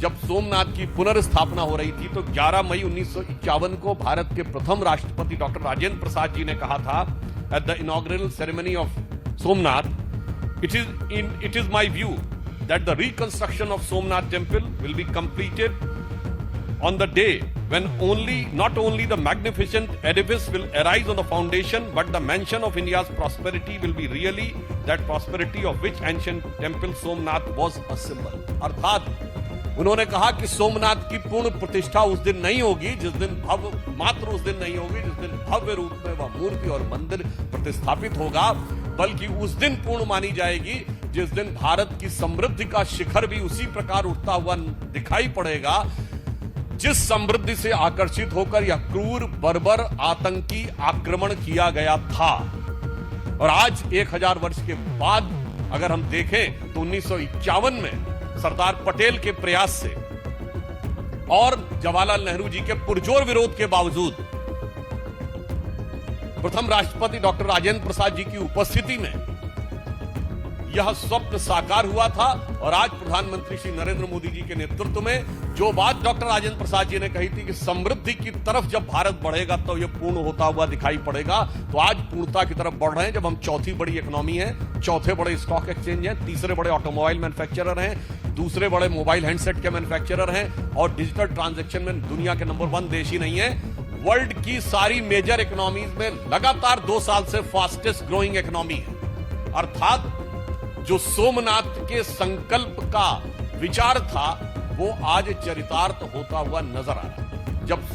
जब सोमनाथ की पुनर्स्थापना हो रही थी तो 11 मई 1951 को भारत के प्रथम राष्ट्रपति डॉक्टर राजेंद्र प्रसाद जी ने कहा था at the inaugural ceremony of Somnath, it is my view that the reconstruction of Somnath temple will be completed on the day when not only the magnificent edifice will arise on the foundation, but the mansion of India's prosperity will be really that prosperity of which ancient temple Somnath was a symbol. अर्थात उन्होंने कहा कि सोमनाथ की पूर्ण प्रतिष्ठा उस दिन नहीं होगी जिस दिन मात्र उस दिन नहीं होगी जिस दिन भव्य रूप में वह मूर्ति और मंदिर प्रतिस्थापित होगा, बल्कि उस दिन पूर्ण मानी जाएगी जिस दिन भारत की समृद्धि का शिखर भी उसी प्रकार उठता हुआ दिखाई पड़ेगा जिस समृद्धि से आकर्षित होकर यह क्रूर बर्बर आतंकी आक्रमण किया गया था। और आज 1000 वर्ष के बाद अगर हम देखें तो 1951 में सरदार पटेल के प्रयास से और जवाहरलाल नेहरू जी के पुरजोर विरोध के बावजूद प्रथम राष्ट्रपति डॉक्टर राजेंद्र प्रसाद जी की उपस्थिति में यह स्वप्न साकार हुआ था। और आज प्रधानमंत्री श्री नरेंद्र मोदी जी के नेतृत्व में जो बात डॉक्टर राजेंद्र प्रसाद जी ने कही थी कि समृद्धि की तरफ जब भारत बढ़ेगा तो यह पूर्ण होता हुआ दिखाई पड़ेगा, तो आज पूर्णता की तरफ बढ़ रहे हैं। जब हम चौथी बड़ी इकोनॉमी है, चौथे बड़े स्टॉक एक्सचेंज हैं, तीसरे बड़े ऑटोमोबाइल मैन्युफैक्चरर हैं, दूसरे बड़े मोबाइल हैंडसेट के मैन्युफैक्चरर हैं और डिजिटल ट्रांजैक्शन में दुनिया के नंबर 1 देश ही नहीं है, वर्ल्ड की सारी मेजर इकोनॉमीज में लगातार 2 साल से फास्टेस्ट ग्रोइंग इकोनॉमी है। अर्थात जो सोमनाथ के संकल्प का विचार था वो आज चरितार्थ होता हुआ नजर आ रहा है। जब